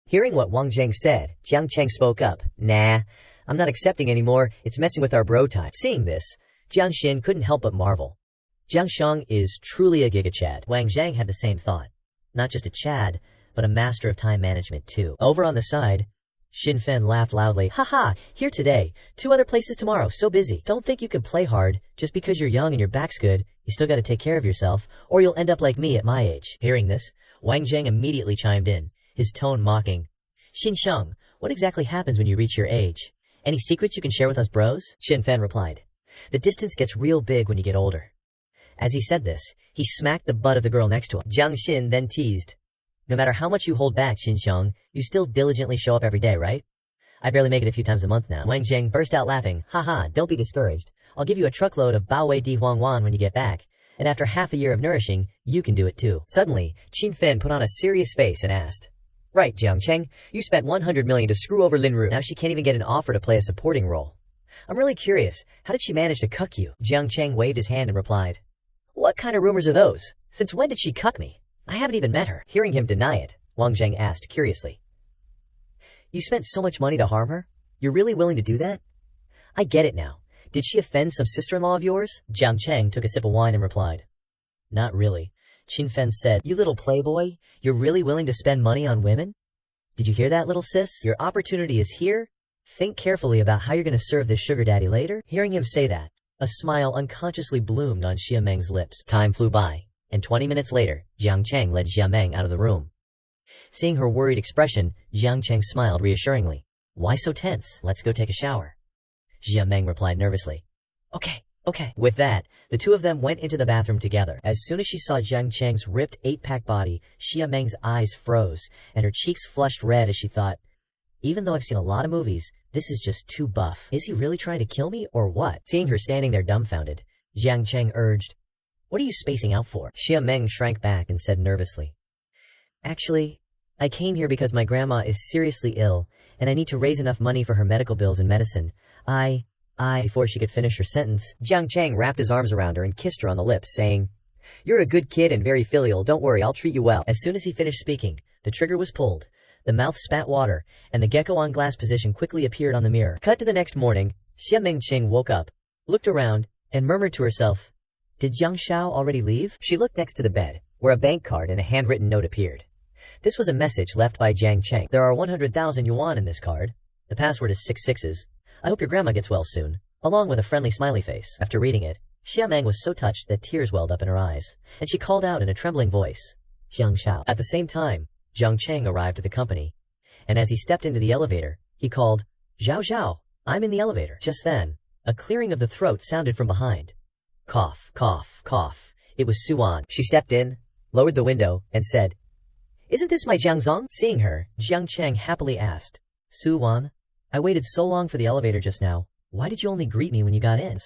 Hearing what Wang Zheng said, Jiang Cheng spoke up. Nah, I'm not accepting anymore, it's messing with our bro time. Seeing this, Jiang Xin couldn't help but marvel. Jiang Shang is truly a giga-chad. Wang Zheng had the same thought. Not just a chad, but a master of time management too. Over on the side, Xin Fen laughed loudly. Haha, here today, 2 other places tomorrow, so busy. Don't think you can play hard, just because you're young and your back's good, you still gotta take care of yourself, or you'll end up like me at my age. Hearing this, Wang Zheng immediately chimed in, his tone mocking. Xin Shang, what exactly happens when you reach your age? Any secrets you can share with us bros? Xin Fen replied. The distance gets real big when you get older. As he said this, he smacked the butt of the girl next to him. Jiang Xin then teased. No matter how much you hold back, Xin Shang, you still diligently show up every day, right? I barely make it a few times a month now. Wang Zheng burst out laughing. Haha, don't be discouraged. I'll give you a truckload of Baowei Di Huangwan when you get back, and after half a year of nourishing, you can do it too. Suddenly, Qin Fen put on a serious face and asked. Right, Jiang Cheng, you spent 100 million to screw over Lin Ru. Now she can't even get an offer to play a supporting role. I'm really curious, how did she manage to cuck you? Jiang Cheng waved his hand and replied. What kind of rumors are those? Since when did she cuck me? I haven't even met her. Hearing him deny it, Wang Zheng asked curiously. You spent so much money to harm her? You're really willing to do that? I get it now. Did she offend some sister-in-law of yours? Jiang Cheng took a sip of wine and replied. Not really. Qin Fen said, You little playboy, you're really willing to spend money on women? Did you hear that, little sis? Your opportunity is here. Think carefully about how you're going to serve this sugar daddy later. Hearing him say that, a smile unconsciously bloomed on Xia Meng's lips. Time flew by, and 20 minutes later, Jiang Cheng led Xia Meng out of the room. Seeing her worried expression, Jiang Cheng smiled reassuringly. Why so tense? Let's go take a shower. Xia Meng replied nervously. Okay. With that, the two of them went into the bathroom together. As soon as she saw Jiang Cheng's ripped 8-pack body, Xia Meng's eyes froze, and her cheeks flushed red as she thought, even though I've seen a lot of movies, this is just too buff. Is he really trying to kill me, or what? Seeing her standing there dumbfounded, Jiang Cheng urged, What are you spacing out for? Xia Meng shrank back and said nervously, Actually, I came here because my grandma is seriously ill, and I need to raise enough money for her medical bills and medicine. Before she could finish her sentence, Jiang Cheng wrapped his arms around her and kissed her on the lips, saying, You're a good kid and very filial, don't worry, I'll treat you well. As soon as he finished speaking, the trigger was pulled, the mouth spat water, and the gecko on glass position quickly appeared on the mirror. Cut to the next morning, Xia Mengqing woke up, looked around, and murmured to herself, Did Jiang Xiao already leave? She looked next to the bed, where a bank card and a handwritten note appeared. This was a message left by Jiang Cheng. There are 100,000 yuan in this card. The password is 6 6s. I hope your grandma gets well soon, along with a friendly smiley face. After reading it, Xia Meng was so touched that tears welled up in her eyes, and she called out in a trembling voice, Jiang Xiao. At the same time, Jiang Cheng arrived at the company, and as he stepped into the elevator, he called, Zhao Zhao, I'm in the elevator. Just then, a clearing of the throat sounded from behind. Cough, cough, cough. It was Suan. She stepped in, lowered the window, and said, Isn't this my Jiang Zong? Seeing her, Jiang Cheng happily asked, Suan, I waited so long for the elevator just now. Why did you only greet me when you got in?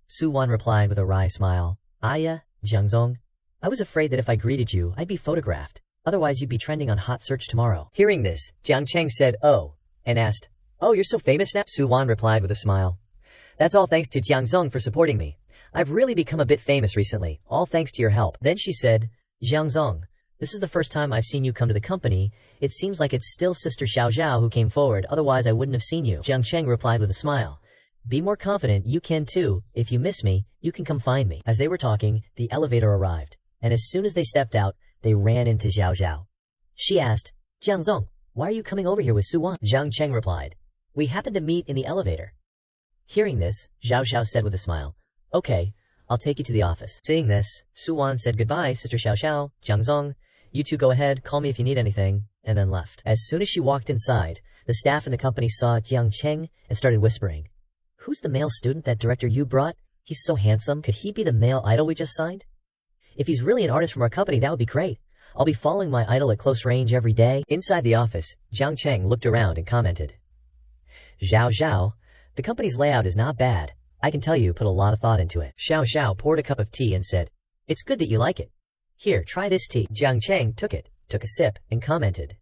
Suan replied with a wry smile. Jiang Zong, I was afraid that if I greeted you, I'd be photographed. Otherwise, you'd be trending on Hot Search tomorrow. Hearing this, Jiang Cheng said, Oh, and asked, Oh, you're so famous now? Suan replied with a smile. That's all thanks to Jiang Zong for supporting me. I've really become a bit famous recently, all thanks to your help. Then she said, Jiang Zong, this is the first time I've seen you come to the company. It seems like it's still Sister Xiao Zhao who came forward, otherwise I wouldn't have seen you. Jiang Cheng replied with a smile. Be more confident, you can too. If you miss me, you can come find me. As they were talking, the elevator arrived, and as soon as they stepped out, they ran into Xiao Zhao. She asked, Jiang Zong, why are you coming over here with Suan? Jiang Cheng replied, We happened to meet in the elevator. Hearing this, Xiao Zhao said with a smile, Okay, I'll take you to the office. Seeing this, Suan said goodbye, Sister Xiao Xiao, Jiang Zong, you two go ahead, call me if you need anything, and then left. As soon as she walked inside, the staff in the company saw Jiang Cheng and started whispering, Who's the male student that director you brought? He's so handsome. Could he be the male idol we just signed? If he's really an artist from our company, that would be great. I'll be following my idol at close range every day. Inside the office, Jiang Cheng looked around and commented, Zhao Zhao, the company's layout is not bad. I can tell you put a lot of thought into it. Xiao Xiao poured a cup of tea and said, It's good that you like it. Here, try this tea. Jiang Cheng took it, took a sip, and commented,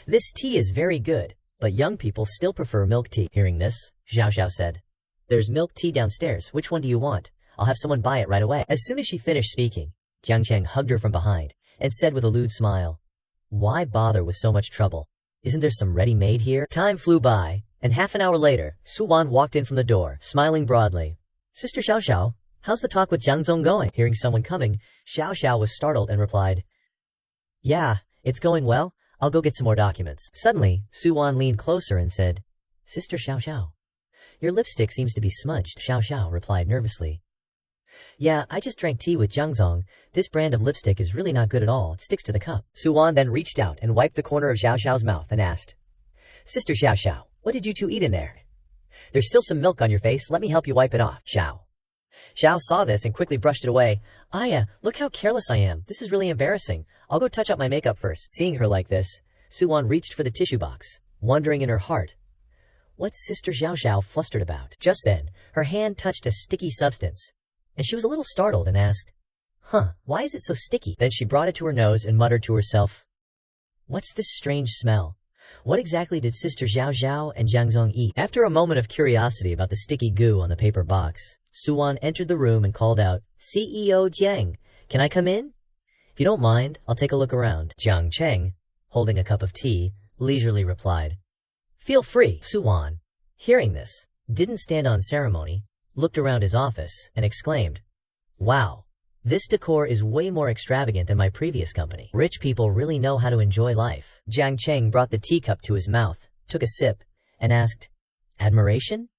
This tea is very good, but young people still prefer milk tea. Hearing this, Xiao Xiao said, There's milk tea downstairs. Which one do you want? I'll have someone buy it right away. As soon as she finished speaking, Jiang Cheng hugged her from behind and said with a lewd smile, Why bother with so much trouble? Isn't there some ready-made here? Time flew by, and half an hour later, Suwan walked in from the door, smiling broadly. Sister Xiao Xiao, how's the talk with Jiang Zong going? Hearing someone coming, Xiao Xiao was startled and replied, Yeah, it's going well. I'll go get some more documents. Suddenly, Suwan leaned closer and said, Sister Xiao Xiao, your lipstick seems to be smudged. Xiao Xiao replied nervously. Yeah, I just drank tea with Jiang Zong. This brand of lipstick is really not good at all. It sticks to the cup. Suwan then reached out and wiped the corner of Xiao Xiao's mouth and asked, Sister Xiao Xiao, what did you two eat in there? There's still some milk on your face. Let me help you wipe it off. Xiao saw this and quickly brushed it away. Aya, look how careless I am. This is really embarrassing. I'll go touch up my makeup first. Seeing her like this, Suwan reached for the tissue box, wondering in her heart, what's Sister Xiao Xiao flustered about? Just then, her hand touched a sticky substance, and she was a little startled and asked, why is it so sticky? Then she brought it to her nose and muttered to herself, what's this strange smell? What exactly did Sister Xiao Xiao and Jiang Zong eat? After a moment of curiosity about the sticky goo on the paper box, Suwan entered the room and called out, CEO Jiang, can I come in? If you don't mind, I'll take a look around. Jiang Cheng, holding a cup of tea, leisurely replied, Feel free. Suwan, hearing this, didn't stand on ceremony, looked around his office, and exclaimed, Wow, this decor is way more extravagant than my previous company. Rich people really know how to enjoy life. Jiang Cheng brought the teacup to his mouth, took a sip, and asked, Admiration?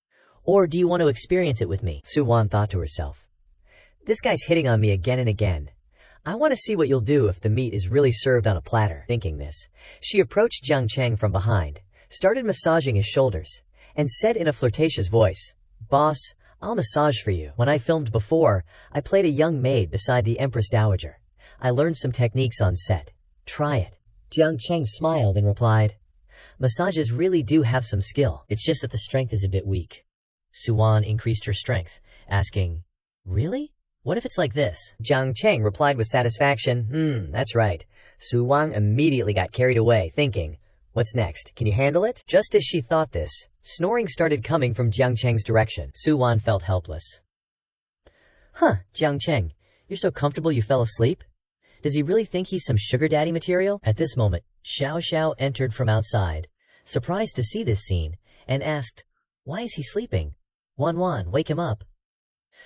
Or do you want to experience it with me? Suwan thought to herself, this guy's hitting on me again and again. I want to see what you'll do if the meat is really served on a platter. Thinking this, she approached Jiang Cheng from behind, started massaging his shoulders, and said in a flirtatious voice, Boss, I'll massage for you. When I filmed before, I played a young maid beside the Empress Dowager. I learned some techniques on set. Try it. Jiang Cheng smiled and replied, Massages really do have some skill. It's just that the strength is a bit weak. Suwan increased her strength, asking, Really? What if it's like this? Jiang Cheng replied with satisfaction, that's right. Suwan immediately got carried away, thinking, What's next? Can you handle it? Just as she thought this, snoring started coming from Jiang Cheng's direction. Suwan felt helpless. Jiang Cheng, you're so comfortable you fell asleep? Does he really think he's some sugar daddy material? At this moment, Xiao Xiao entered from outside, surprised to see this scene, and asked, Why is he sleeping? Wan, wake him up.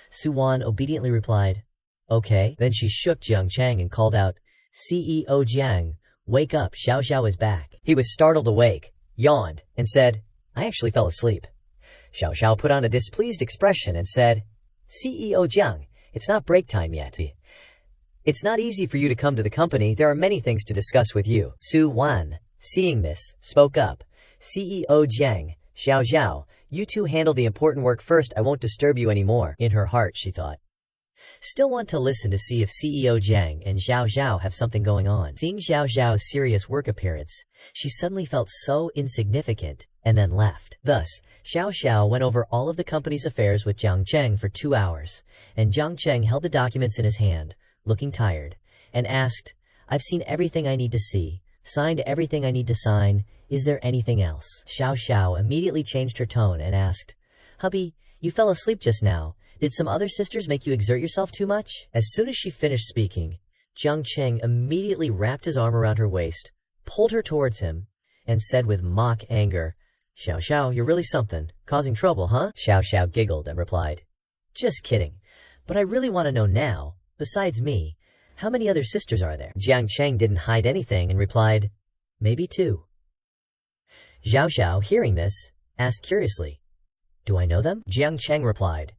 Suwan obediently replied, Okay. Then she shook Jiang Cheng and called out, CEO Jiang, wake up, Xiao Xiao is back. He was startled awake, yawned, and said, I actually fell asleep. Xiao Xiao put on a displeased expression and said, CEO Jiang, it's not break time yet. It's not easy for you to come to the company. There are many things to discuss with you. Suwan, seeing this, spoke up, CEO Jiang, Xiao Xiao, you two handle the important work first. I won't disturb you anymore. In her heart, she thought, Still want to listen to see if CEO Jiang and Xiao Xiao have something going on. Seeing Xiao Xiao's serious work appearance, she suddenly felt so insignificant, and then left. Thus, Xiao Xiao went over all of the company's affairs with Jiang Cheng for 2 hours, and Jiang Cheng held the documents in his hand, looking tired, and asked, I've seen everything I need to see, signed everything I need to sign. Is there anything else? Xiao Xiao immediately changed her tone and asked, Hubby, you fell asleep just now. Did some other sisters make you exert yourself too much? As soon as she finished speaking, Jiang Cheng immediately wrapped his arm around her waist, pulled her towards him, and said with mock anger, Xiao Xiao, you're really something. Causing trouble, huh? Xiao Xiao giggled and replied, Just kidding. But I really want to know now, besides me, how many other sisters are there? Jiang Cheng didn't hide anything and replied, Maybe 2. Xiao Xiao, hearing this, asked curiously, Do I know them? Jiang Cheng replied,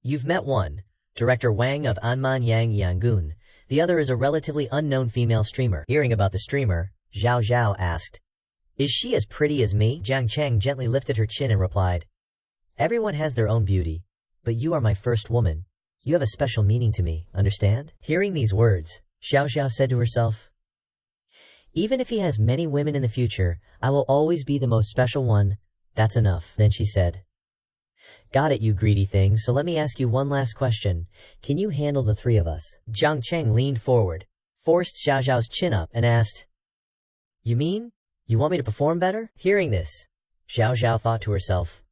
You've met one, Director Wang of Anman Yang Yangun. The other is a relatively unknown female streamer. Hearing about the streamer, Xiao Xiao asked, Is she as pretty as me? Jiang Cheng gently lifted her chin and replied, Everyone has their own beauty, but you are my first woman. You have a special meaning to me, understand? Hearing these words, Xiao Xiao said to herself, Even if he has many women in the future, I will always be the most special one. That's enough. Then she said, Got it, you greedy thing, so let me ask you one last question. Can you handle the 3 of us? Jiang Cheng leaned forward, forced Xiao Xiao's chin up, and asked, You mean, you want me to perform better? Hearing this, Xiao Xiao thought to herself,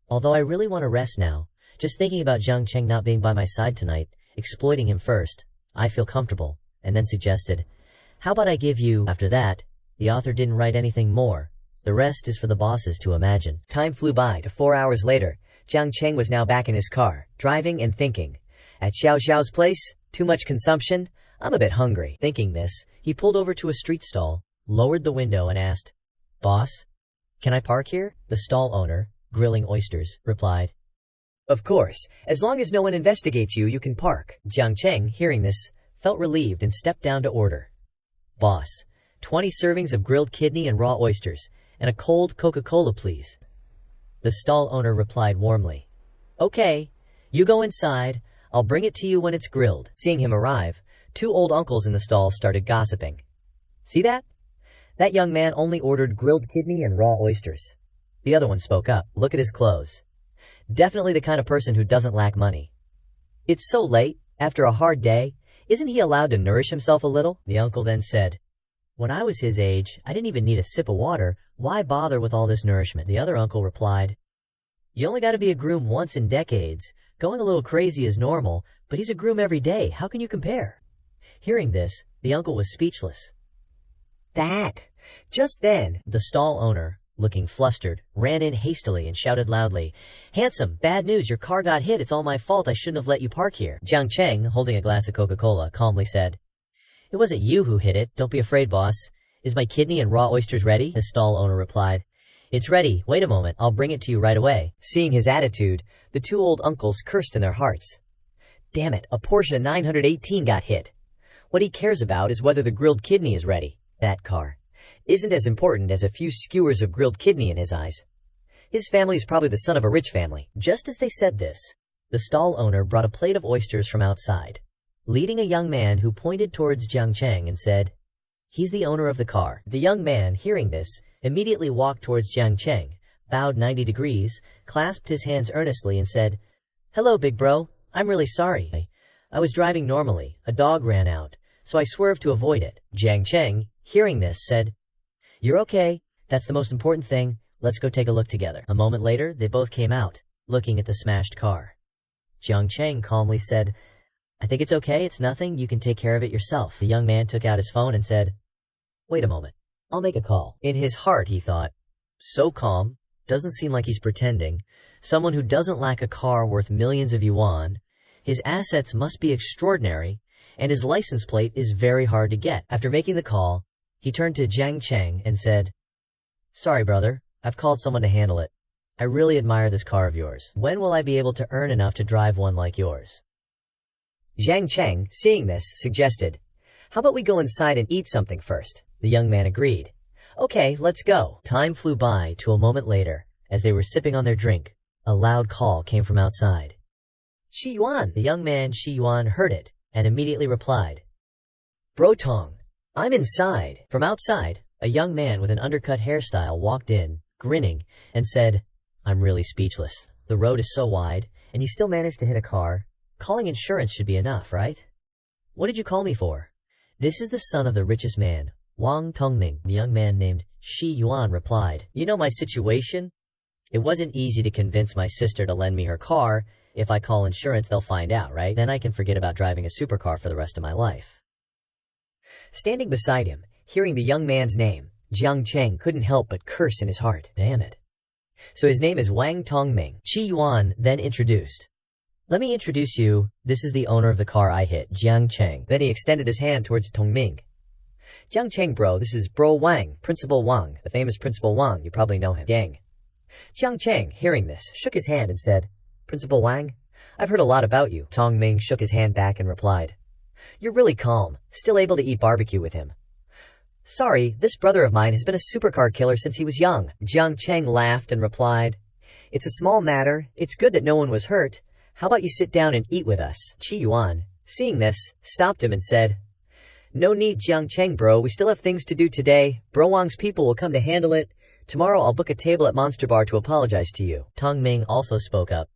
Although I really want to rest now, just thinking about Jiang Cheng not being by my side tonight, exploiting him first, I feel comfortable, and then suggested, How about I give you, after that, The author didn't write anything more. The rest is for the bosses to imagine. Time flew by to 4 hours later. Jiang Cheng was now back in his car, driving and thinking. At Xiao Xiao's place? Too much consumption? I'm a bit hungry. Thinking this, he pulled over to a street stall, lowered the window and asked, "Boss, can I park here?" The stall owner, grilling oysters, replied, "Of course, as long as no one investigates you, you can park." Jiang Cheng, hearing this, felt relieved and stepped down to order. "Boss, 20 servings of grilled kidney and raw oysters, and a cold Coca-Cola, please." The stall owner replied warmly, "Okay, you go inside. I'll bring it to you when it's grilled." Seeing him arrive, 2 old uncles in the stall started gossiping. "See that? That young man only ordered grilled kidney and raw oysters." The other one spoke up. "Look at his clothes. Definitely the kind of person who doesn't lack money. It's so late, after a hard day. Isn't he allowed to nourish himself a little?" The uncle then said, "When I was his age, I didn't even need a sip of water. Why bother with all this nourishment?" The other uncle replied, "You only got to be a groom once in decades. Going a little crazy is normal, but he's a groom every day. How can you compare?" Hearing this, the uncle was speechless. Just then, the stall owner, looking flustered, ran in hastily and shouted loudly, "Handsome, bad news, your car got hit. It's all my fault. I shouldn't have let you park here." Jiang Cheng, holding a glass of Coca-Cola, calmly said, "It wasn't you who hit it. Don't be afraid, boss. Is my kidney and raw oysters ready?" The stall owner replied, "It's ready. Wait a moment. I'll bring it to you right away." Seeing his attitude, the 2 old uncles cursed in their hearts. Damn it, a Porsche 918 got hit. What he cares about is whether the grilled kidney is ready. That car isn't as important as a few skewers of grilled kidney in his eyes. His family is probably the son of a rich family. Just as they said this, the stall owner brought a plate of oysters from outside, leading a young man who pointed towards Jiang Cheng and said, "He's the owner of the car." The young man, hearing this, immediately walked towards Jiang Cheng, bowed 90 degrees, clasped his hands earnestly and said, "Hello, big bro. I'm really sorry. I was driving normally. A dog ran out, so I swerved to avoid it." Jiang Cheng, hearing this, said, "You're okay. That's the most important thing. Let's go take a look together." A moment later, they both came out, looking at the smashed car. Jiang Cheng calmly said, "I think it's okay. It's nothing. You can take care of it yourself." The young man took out his phone and said, "Wait a moment. I'll make a call." In his heart, he thought, so calm, doesn't seem like he's pretending. Someone who doesn't lack a car worth millions of yuan. His assets must be extraordinary, and his license plate is very hard to get. After making the call, he turned to Jiang Cheng and said, "Sorry, brother. I've called someone to handle it. I really admire this car of yours. When will I be able to earn enough to drive one like yours?" Jiang Cheng, seeing this, suggested, "How about we go inside and eat something first?" The young man agreed. "Okay, let's go." Time flew by to a moment later. As they were sipping on their drink, a loud call came from outside. "Shi Yuan!" The young man Shi Yuan heard it and immediately replied, "Bro Tong, I'm inside." From outside, a young man with an undercut hairstyle walked in, grinning, and said, "I'm really speechless. The road is so wide, and you still managed to hit a car. Calling insurance should be enough, right? What did you call me for?" "This is the son of the richest man, Wang Tongming." The young man named Shi Yuan replied, "You know my situation? It wasn't easy to convince my sister to lend me her car. If I call insurance, they'll find out, right? Then I can forget about driving a supercar for the rest of my life." Standing beside him, hearing the young man's name, Jiang Cheng couldn't help but curse in his heart. Damn it. So his name is Wang Tongming. Shi Yuan then introduced, "Let me introduce you. This is the owner of the car I hit, Jiang Cheng." Then he extended his hand towards Tongming. "Jiang Cheng, bro, this is Bro Wang, Principal Wang, the famous Principal Wang. You probably know him. Gang." Jiang Cheng, hearing this, shook his hand and said, "Principal Wang, I've heard a lot about you." Tongming shook his hand back and replied, "You're really calm, still able to eat barbecue with him." "Sorry, this brother of mine has been a supercar killer since he was young." Jiang Cheng laughed and replied, "It's a small matter. It's good that no one was hurt. How about you sit down and eat with us?" Shi Yuan, seeing this, stopped him and said, "No need, Jiang Cheng, bro. We still have things to do today. Bro Wang's people will come to handle it. Tomorrow I'll book a table at Monster Bar to apologize to you." Tongming also spoke up.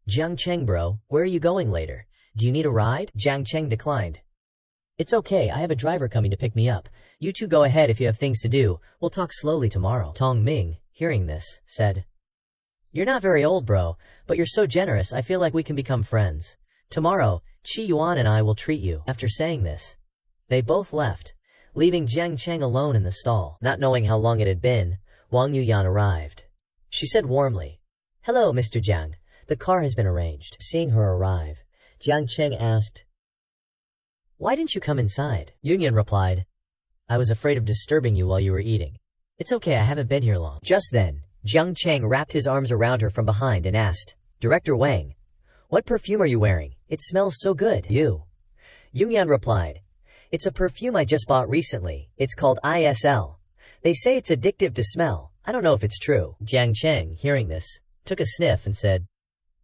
"Jiang Cheng, bro, where are you going later? Do you need a ride?" Jiang Cheng declined. "It's okay, I have a driver coming to pick me up. You two go ahead if you have things to do. We'll talk slowly tomorrow." Tongming, hearing this, said, "You're not very old, bro, but you're so generous I feel like we can become friends. Tomorrow, Qi Yuan and I will treat you." After saying this, they both left, leaving Jiang Cheng alone in the stall. Not knowing how long it had been, Wang Yuyan arrived. She said warmly, "Hello, Mr. Jiang. The car has been arranged." Seeing her arrive, Jiang Cheng asked, "Why didn't you come inside?" Yuyan replied, "I was afraid of disturbing you while you were eating. It's okay, I haven't been here long." Just then, Jiang Cheng wrapped his arms around her from behind and asked, "Director Wang, what perfume are you wearing? It smells so good." Yuyan replied, "It's a perfume I just bought recently. It's called ISL. They say it's addictive to smell. I don't know if it's true." Jiang Cheng, hearing this, took a sniff and said,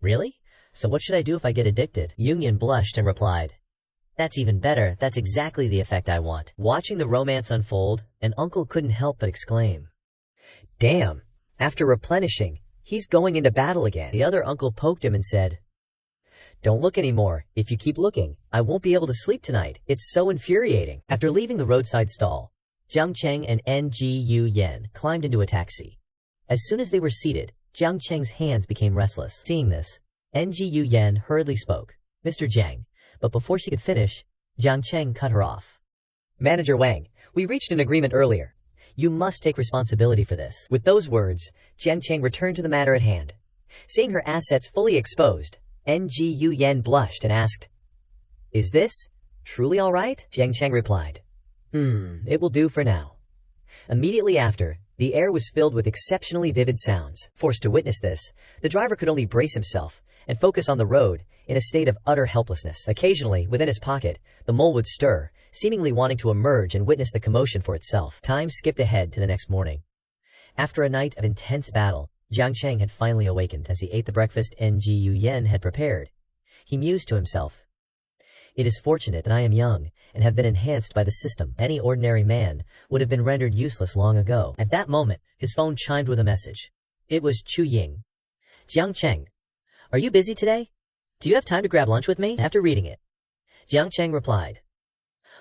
"Really? So what should I do if I get addicted?" Yuyan blushed and replied, "That's even better. That's exactly the effect I want." Watching the romance unfold, an uncle couldn't help but exclaim, "Damn, after replenishing, he's going into battle again." The other uncle poked him and said, "Don't look anymore. If you keep looking, I won't be able to sleep tonight. It's so infuriating." After leaving the roadside stall, Jiang Cheng and Ngu Yen climbed into a taxi. As soon as they were seated, Jiang Cheng's hands became restless. Seeing this, Ngu Yen hurriedly spoke, "Mr. Jiang," but before she could finish, Jiang Cheng cut her off. "Manager Wang, we reached an agreement earlier. You must take responsibility for this." With those words, Jiang Cheng returned to the matter at hand. Seeing her assets fully exposed, Ngu Yen blushed and asked, "Is this truly all right?" Jiang Cheng replied, "It will do for now." Immediately after, the air was filled with exceptionally vivid sounds. Forced to witness this, the driver could only brace himself and focus on the road in a state of utter helplessness. Occasionally, within his pocket, the mole would stir, seemingly wanting to emerge and witness the commotion for itself. Time skipped ahead to the next morning. After a night of intense battle, Jiang Cheng had finally awakened. As he ate the breakfast Ngu Yen had prepared, he mused to himself, "It is fortunate that I am young and have been enhanced by the system. Any ordinary man would have been rendered useless long ago." At that moment, his phone chimed with a message. It was Chu Ying. "Jiang Cheng, are you busy today? Do you have time to grab lunch with me?" After reading it, Jiang Cheng replied,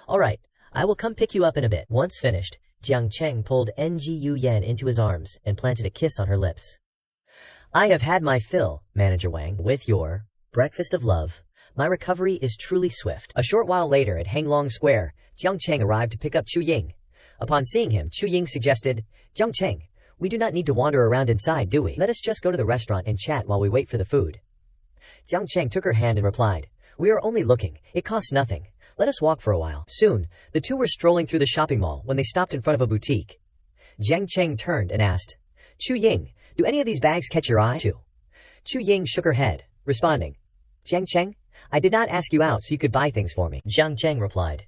"All right, I will come pick you up in a bit." Once finished, Jiang Cheng pulled Ngu Yen into his arms and planted a kiss on her lips. "I have had my fill, Manager Wang. With your breakfast of love, my recovery is truly swift." A short while later at Hanglong Square, Jiang Cheng arrived to pick up Chu Ying. Upon seeing him, Chu Ying suggested, "Jiang Cheng, we do not need to wander around inside, do we? Let us just go to the restaurant and chat while we wait for the food." Jiang Cheng took her hand and replied, "We are only looking. It costs nothing. Let us walk for a while." Soon, the two were strolling through the shopping mall when they stopped in front of a boutique. Jiang Cheng turned and asked, "Chu Ying, do any of these bags catch your eye?" Chu Ying shook her head, responding, "Jiang Cheng, I did not ask you out so you could buy things for me." Jiang Cheng replied,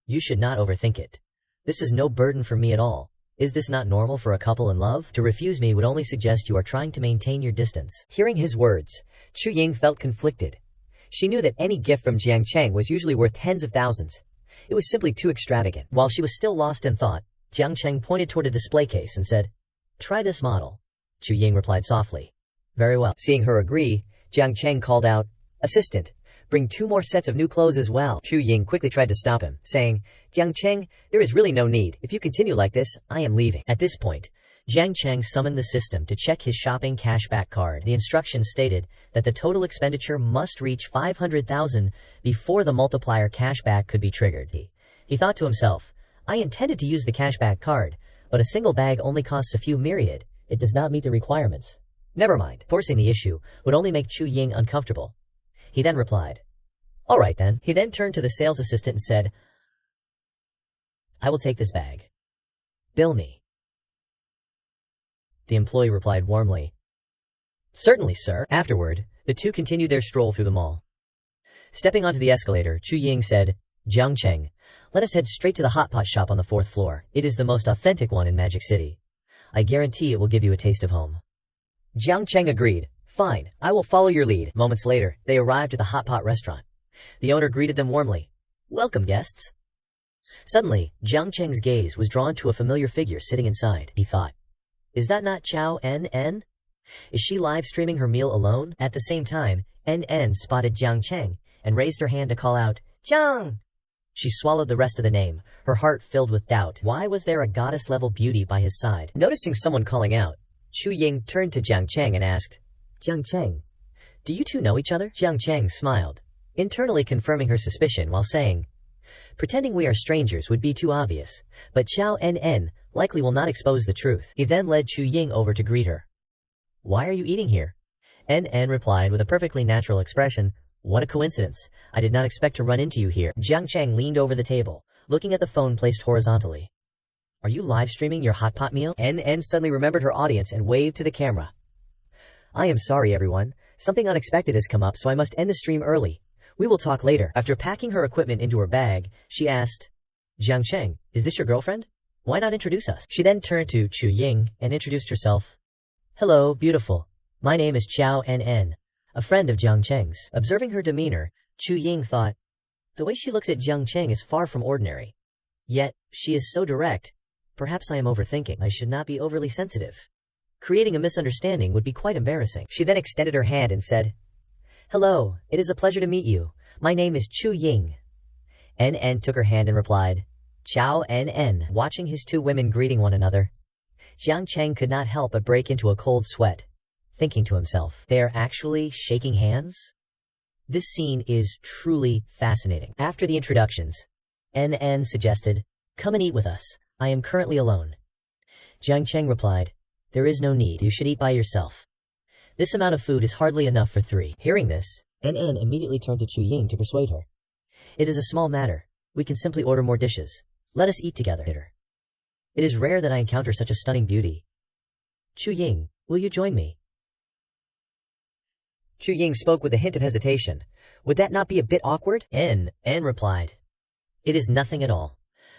"You should not overthink it. This is no burden for me at all. Is this not normal for a couple in love? To refuse me would only suggest you are trying to maintain your distance." Hearing his words, Chu Ying felt conflicted. She knew that any gift from Jiang Cheng was usually worth tens of thousands. It was simply too extravagant. While she was still lost in thought, Jiang Cheng pointed toward a display case and said, "Try this model." Chu Ying replied softly, "Very well." Seeing her agree, Jiang Cheng called out, "Assistant, bring 2 more sets of new clothes as well." Chu Ying quickly tried to stop him, saying, "Jiang Cheng, there is really no need. If you continue like this, I am leaving." At this point, Jiang Cheng summoned the system to check his shopping cashback card. The instructions stated that the total expenditure must reach 500,000 before the multiplier cashback could be triggered. He thought to himself, "I intended to use the cashback card, but a single bag only costs a few myriad. It does not meet the requirements. Never mind. Forcing the issue would only make Chu Ying uncomfortable." He then replied, "All right then." He then turned to the sales assistant and said, "I will take this bag. Bill me." The employee replied warmly, "Certainly, sir." Afterward, the two continued their stroll through the mall. Stepping onto the escalator, Chu Ying said, "Jiang Cheng, let us head straight to the hot pot shop on the 4th floor. It is the most authentic one in Magic City. I guarantee it will give you a taste of home." Jiang Cheng agreed. "Fine, I will follow your lead." Moments later, they arrived at the hot pot restaurant. The owner greeted them warmly. "Welcome, guests." Suddenly, Jiang Cheng's gaze was drawn to a familiar figure sitting inside. He thought, "Is that not Chao N? Is she live streaming her meal alone?" At the same time, N spotted Jiang Cheng and raised her hand to call out, "Jiang!" She swallowed the rest of the name, her heart filled with doubt. Why was there a goddess-level beauty by his side? Noticing someone calling out, Chu Ying turned to Jiang Cheng and asked, "Jiang Cheng, do you two know each other?" Jiang Cheng smiled, internally confirming her suspicion while saying, Pretending we are strangers would be too obvious, but Chao En likely will not expose the truth. He then led Chu Ying over to greet her. Why are you eating here? En replied with a perfectly natural expression. What a coincidence. I did not expect to run into you here. Jiang Cheng leaned over the table, looking at the phone placed horizontally. Are you live streaming your hot pot meal? En suddenly remembered her audience and waved to the camera. I am sorry everyone. Something unexpected has come up, so I must end the stream early. We will talk later. After packing her equipment into her bag, she asked, Jiang Cheng, is this your girlfriend? Why not introduce us? She then turned to Chu Ying and introduced herself. Hello, beautiful. My name is Chao En, a friend of Jiang Cheng's. Observing her demeanor, Chu Ying thought, the way she looks at Jiang Cheng is far from ordinary. Yet, she is so direct. Perhaps I am overthinking. I should not be overly sensitive. Creating a misunderstanding would be quite embarrassing. She then extended her hand and said, Hello, it is a pleasure to meet you. My name is Chu Ying. En took her hand and replied, Chao En. Watching his two women greeting one another, Jiang Cheng could not help but break into a cold sweat, thinking to himself, they are actually shaking hands? This scene is truly fascinating. After the introductions, En suggested, Come and eat with us. I am currently alone. Jiang Cheng replied, There is no need. You should eat by yourself. This amount of food is hardly enough for 3. Hearing this, En immediately turned to Chu Ying to persuade her. It is a small matter. We can simply order more dishes. Let us eat together. It is rare that I encounter such a stunning beauty. Chu Ying, will you join me? Chu Ying spoke with a hint of hesitation. Would that not be a bit awkward? En replied, It is nothing at all.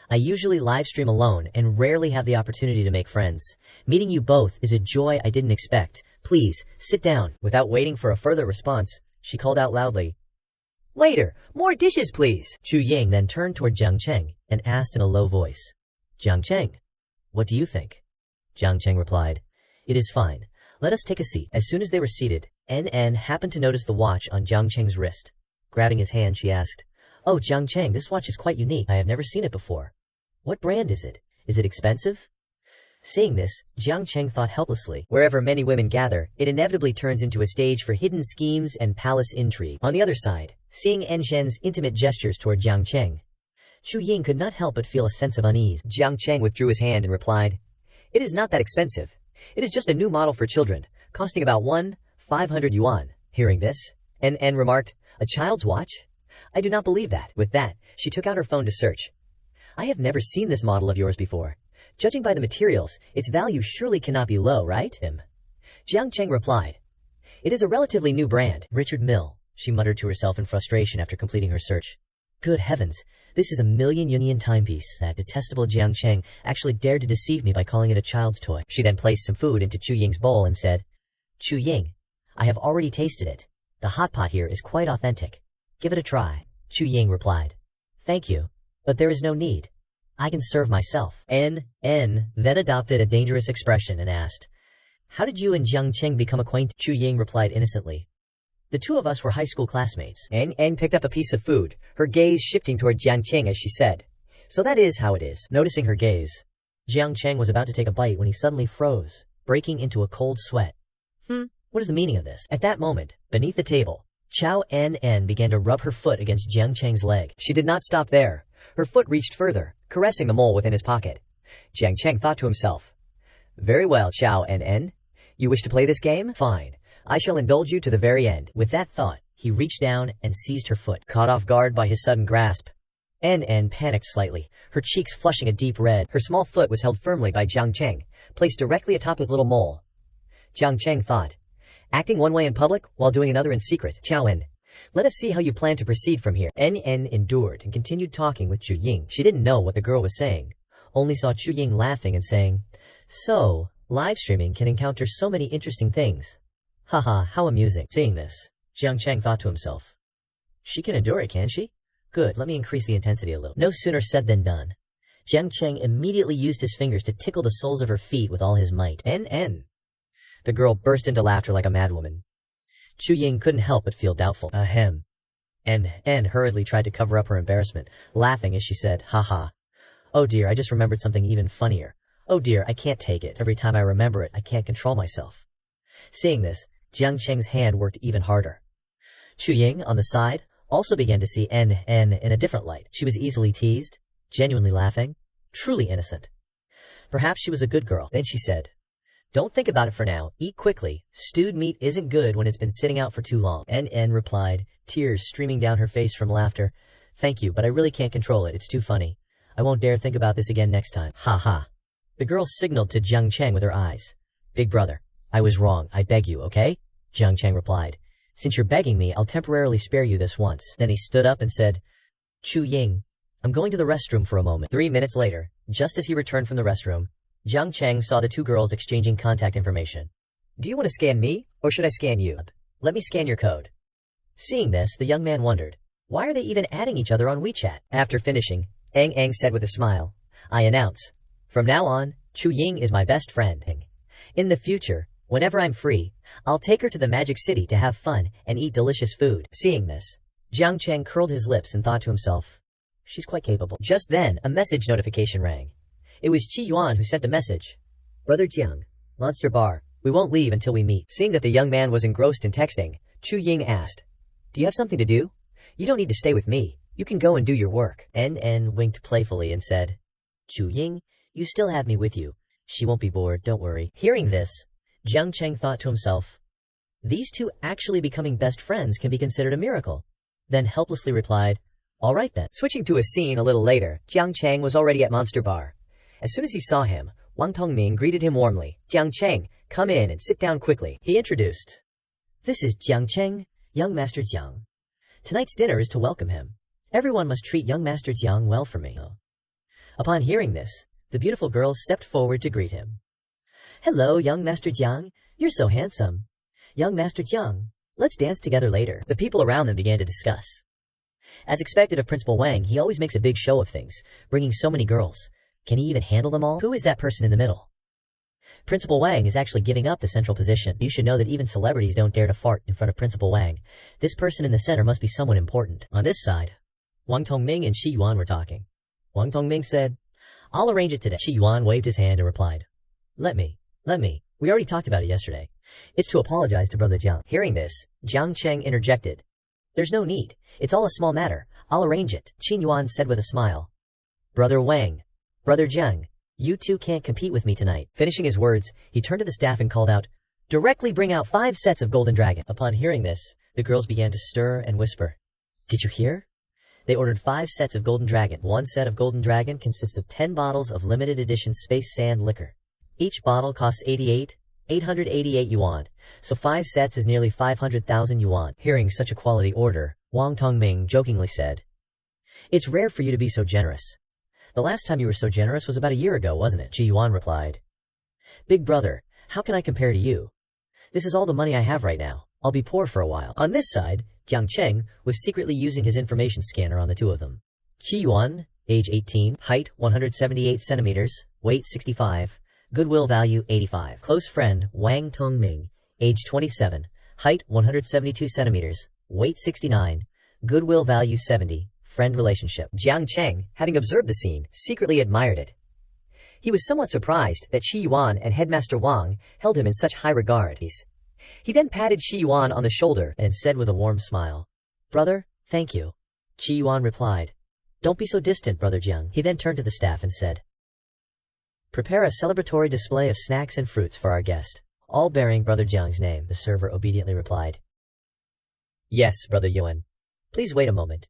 I usually livestream alone and rarely have the opportunity to make friends. Meeting you both is a joy I didn't expect. Please, sit down. Without waiting for a further response, she called out loudly, Waiter, more dishes please. Chu Ying then turned toward Jiang Cheng and asked in a low voice, Jiang Cheng, what do you think? Jiang Cheng replied, It is fine. Let us take a seat. As soon as they were seated, En happened to notice the watch on Jiang Cheng's wrist. Grabbing his hand, she asked, Oh, Jiang Cheng, this watch is quite unique. I have never seen it before. What brand is it? Is it expensive? Seeing this, Jiang Cheng thought helplessly. Wherever many women gather, it inevitably turns into a stage for hidden schemes and palace intrigue. On the other side, seeing En Zhen's intimate gestures toward Jiang Cheng, Chu Ying could not help but feel a sense of unease. Jiang Cheng withdrew his hand and replied, It is not that expensive. It is just a new model for children, costing about 500 yuan. Hearing this, En remarked, A child's watch? I do not believe that. With that, she took out her phone to search. I have never seen this model of yours before. Judging by the materials, its value surely cannot be low, right? Jiang Cheng replied, It is a relatively new brand. Richard Mille, she muttered to herself in frustration after completing her search. Good heavens, this is a million Yunyan timepiece. That detestable Jiang Cheng actually dared to deceive me by calling it a child's toy. She then placed some food into Chu Ying's bowl and said, Chu Ying, I have already tasted it. The hot pot here is quite authentic. Give it a try. Chu Ying replied, Thank you. But there is no need. I can serve myself. En then adopted a dangerous expression and asked, How did you and Jiang Cheng become acquainted? Chu Ying replied innocently, The two of us were high school classmates. En picked up a piece of food, her gaze shifting toward Jiang Cheng as she said, So that is how it is. Noticing her gaze, Jiang Cheng was about to take a bite when he suddenly froze, breaking into a cold sweat. What is the meaning of this? At that moment, beneath the table, Chao En began to rub her foot against Jiang Cheng's leg. She did not stop there. Her foot reached further, caressing the mole within his pocket. Jiang Cheng thought to himself, Very well, Chao En. You wish to play this game? Fine. I shall indulge you to the very end. With that thought, he reached down and seized her foot. Caught off guard by his sudden grasp, En panicked slightly, her cheeks flushing a deep red. Her small foot was held firmly by Jiang Cheng, placed directly atop his little mole. Jiang Cheng thought, Acting one way in public while doing another in secret. Chao En, let us see how you plan to proceed from here. En endured and continued talking with Chu Ying. She didn't know what the girl was saying, only saw Chu Ying laughing and saying, So, live streaming can encounter so many interesting things. Haha, how amusing. Seeing this, Jiang Cheng thought to himself, She can endure it, can she? Good, let me increase the intensity a little. No sooner said than done. Jiang Cheng immediately used his fingers to tickle the soles of her feet with all his might. En. The girl burst into laughter like a madwoman. Chu Ying couldn't help but feel doubtful. Ahem. En hurriedly tried to cover up her embarrassment, laughing as she said, Haha. Oh dear, I just remembered something even funnier. Oh dear, I can't take it. Every time I remember it, I can't control myself. Seeing this, Jiang Cheng's hand worked even harder. Chu Ying, on the side, also began to see N in a different light. She was easily teased, genuinely laughing, truly innocent. Perhaps she was a good girl. Then she said, "Don't think about it for now. Eat quickly. Stewed meat isn't good when it's been sitting out for too long." N replied, tears streaming down her face from laughter. "Thank you, but I really can't control it. It's too funny. I won't dare think about this again next time. Ha ha." The girl signaled to Jiang Cheng with her eyes. "Big brother, I was wrong. I beg you, okay?" Jiang Cheng replied. "Since you're begging me, I'll temporarily spare you this once." Then he stood up and said, "Chu Ying, I'm going to the restroom for a moment." 3 minutes later, just as he returned from the restroom, Jiang Cheng saw the two girls exchanging contact information. "Do you want to scan me, or should I scan you?" "Let me scan your code." Seeing this, the young man wondered, why are they even adding each other on WeChat? After finishing, Ang said with a smile, "I announce, from now on, Chu Ying is my best friend. In the future, whenever I'm free, I'll take her to the Magic City to have fun and eat delicious food." Seeing this, Jiang Cheng curled his lips and thought to himself, she's quite capable. Just then, a message notification rang. It was Qi Yuan who sent the message. "Brother Jiang, Monster Bar, we won't leave until we meet." Seeing that the young man was engrossed in texting, Chu Ying asked, "Do you have something to do? You don't need to stay with me. You can go and do your work." N winked playfully and said, "Chu Ying, you still have me with you. She won't be bored, don't worry." Hearing this, Jiang Cheng thought to himself, these two actually becoming best friends can be considered a miracle. Then helplessly replied, "All right then." Switching to a scene a little later, Jiang Cheng was already at Monster Bar. As soon as he saw him, Wang Tongming greeted him warmly. "Jiang Cheng, come in and sit down quickly." He introduced. "This is Jiang Cheng, young Master Jiang. Tonight's dinner is to welcome him. Everyone must treat young Master Jiang well for me." Upon hearing this, the beautiful girls stepped forward to greet him. "Hello, young Master Jiang. You're so handsome. Young Master Jiang, let's dance together later." The people around them began to discuss. As expected of Principal Wang, he always makes a big show of things, bringing so many girls. Can he even handle them all? Who is that person in the middle? Principal Wang is actually giving up the central position. You should know that even celebrities don't dare to fart in front of Principal Wang. This person in the center must be someone important. On this side, Wang Tongming and Qi Yuan were talking. Wang Tongming said, "I'll arrange it today." Qi Yuan waved his hand and replied, Let me. We already talked about it yesterday. It's to apologize to Brother Jiang." Hearing this, Jiang Cheng interjected. "There's no need. It's all a small matter. I'll arrange it." Qin Yuan said with a smile. "Brother Wang, Brother Jiang, you two can't compete with me tonight." Finishing his words, he turned to the staff and called out, "Directly bring out 5 sets of Golden Dragon." Upon hearing this, the girls began to stir and whisper. "Did you hear?" They ordered 5 sets of Golden Dragon. 1 set of Golden Dragon consists of 10 bottles of limited edition Space Sand liquor. Each bottle costs 888 yuan, so 5 sets is nearly 500,000 yuan. Hearing such a quality order, Wang Tongming jokingly said, "It's rare for you to be so generous. The last time you were so generous was about a year ago, wasn't it?" Qi Yuan replied, "Big brother, how can I compare to you? This is all the money I have right now. I'll be poor for a while." On this side, Jiang Cheng was secretly using his information scanner on the two of them. Qi Yuan, age 18, height 178 centimeters, weight 65, goodwill value 85. Close friend Wang Tongming, age 27, height 172 centimeters, weight 69, goodwill value 70. Friend relationship. Jiang Cheng, having observed the scene, secretly admired it. He was somewhat surprised that Qi Yuan and Headmaster Wang held him in such high regard. He then patted Qi Yuan on the shoulder and said with a warm smile, "Brother, thank you." Qi Yuan replied, "Don't be so distant, Brother Jiang." He then turned to the staff and said, "Prepare a celebratory display of snacks and fruits for our guest, all bearing Brother Jiang's name." The server obediently replied, "Yes, Brother Yuan. Please wait a moment,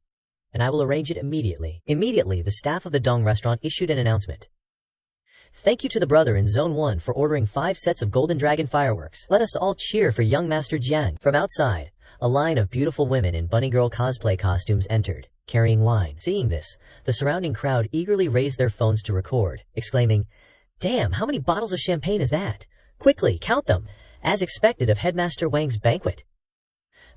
and I will arrange it immediately." Immediately, the staff of the Dong restaurant issued an announcement. "Thank you to the brother in Zone 1 for ordering 5 sets of Golden Dragon fireworks. Let us all cheer for young Master Jiang." From outside, a line of beautiful women in bunny girl cosplay costumes entered, carrying wine. Seeing this, the surrounding crowd eagerly raised their phones to record, exclaiming, "Damn, how many bottles of champagne is that? Quickly, count them!" As expected of Headmaster Wang's banquet.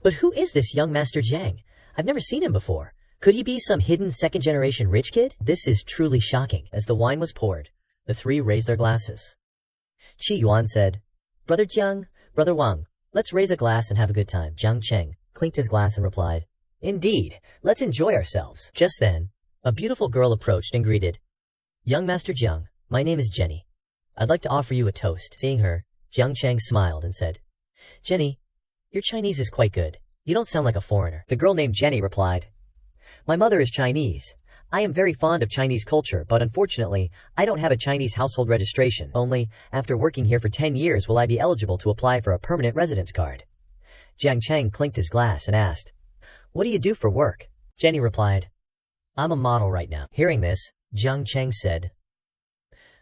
But who is this young Master Jiang? I've never seen him before. Could he be some hidden second-generation rich kid? This is truly shocking. As the wine was poured, the 3 raised their glasses. Qi Yuan said, "Brother Jiang, Brother Wang, let's raise a glass and have a good time." Jiang Cheng clinked his glass and replied, "Indeed, let's enjoy ourselves." Just then, a beautiful girl approached and greeted, "Young Master Jiang, my name is Jenny. I'd like to offer you a toast." Seeing her, Jiang Cheng smiled and said, "Jenny, your Chinese is quite good. You don't sound like a foreigner. The girl named Jenny replied. My mother is Chinese. I am very fond of Chinese culture, but unfortunately, I don't have a Chinese household registration. Only, after working here for 10 years will I be eligible to apply for a permanent residence card. Jiang Cheng clinked his glass and asked, What do you do for work? Jenny replied, I'm a model right now. Hearing this, Jiang Cheng said,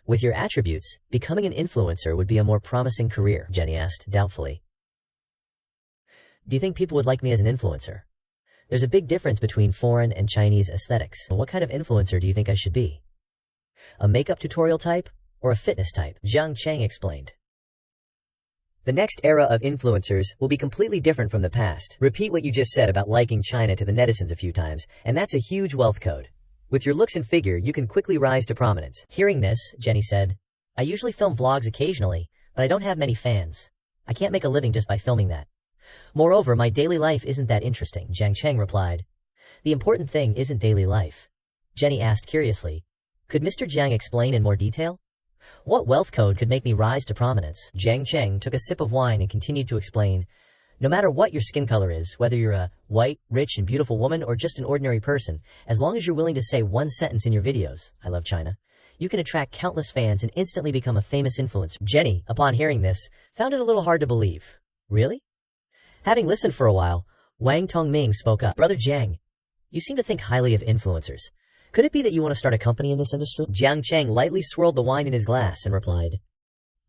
With your attributes, becoming an influencer would be a more promising career, Jenny asked, doubtfully. Do you think people would like me as an influencer? There's a big difference between foreign and Chinese aesthetics. What kind of influencer do you think I should be? A makeup tutorial type or a fitness type? Jiang Cheng explained. The next era of influencers will be completely different from the past. Repeat what you just said about liking China to the netizens a few times, and that's a huge wealth code. With your looks and figure, you can quickly rise to prominence. Hearing this, Jenny said, I usually film vlogs occasionally, but I don't have many fans. I can't make a living just by filming that. Moreover, my daily life isn't that interesting, Jiang Cheng replied. The important thing isn't daily life. Jenny asked curiously. Could Mr. Jiang explain in more detail? What wealth code could make me rise to prominence? Jiang Cheng took a sip of wine and continued to explain. No matter what your skin color is, whether you're a white, rich, and beautiful woman or just an ordinary person, as long as you're willing to say one sentence in your videos, I love China, you can attract countless fans and instantly become a famous influencer. Jenny, upon hearing this, found it a little hard to believe. Really? Having listened for a while, Wang Tongming spoke up. Brother Jiang, you seem to think highly of influencers. Could it be that you want to start a company in this industry? Jiang Cheng lightly swirled the wine in his glass and replied,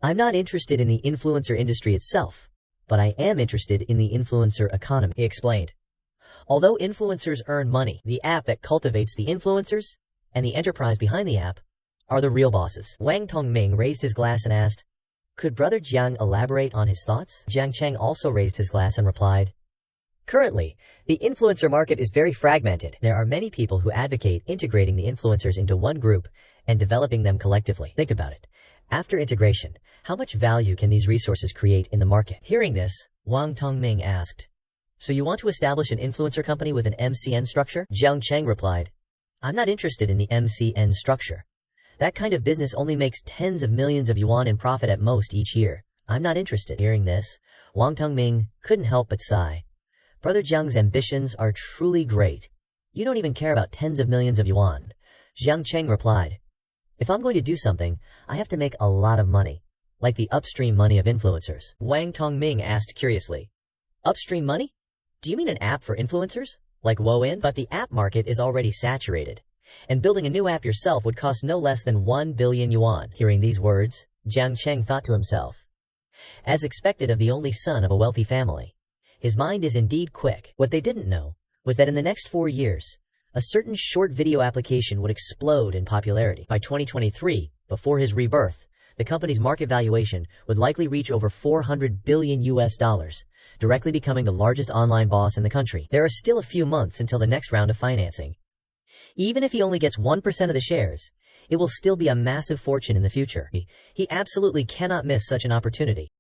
I'm not interested in the influencer industry itself, but I am interested in the influencer economy, he explained. Although influencers earn money, the app that cultivates the influencers and the enterprise behind the app are the real bosses. Wang Tongming raised his glass and asked, Could Brother Jiang elaborate on his thoughts? Jiang Cheng also raised his glass and replied, Currently, the influencer market is very fragmented. There are many people who advocate integrating the influencers into one group and developing them collectively. Think about it. After integration, how much value can these resources create in the market? Hearing this, Wang Tongming asked, So you want to establish an influencer company with an MCN structure? Jiang Cheng replied, I'm not interested in the MCN structure. That kind of business only makes tens of millions of yuan in profit at most each year. I'm not interested. Hearing this, Wang Tongming couldn't help but sigh. Brother Jiang's ambitions are truly great. You don't even care about tens of millions of yuan. Jiang Cheng replied, If I'm going to do something, I have to make a lot of money, like the upstream money of influencers. Wang Tongming asked curiously, Upstream money? Do you mean an app for influencers? Like Woin? But the app market is already saturated, and building a new app yourself would cost no less than 1 billion yuan. Hearing these words, Jiang Cheng thought to himself, As expected of the only son of a wealthy family, his mind is indeed quick. What they didn't know was that in the next 4 years, a certain short video application would explode in popularity. By 2023, before his rebirth, the company's market valuation would likely reach over 400 billion US dollars, directly becoming the largest online boss in the country. There are still a few months until the next round of financing. Even if he only gets 1% of the shares, it will still be a massive fortune in the future. He absolutely cannot miss such an opportunity.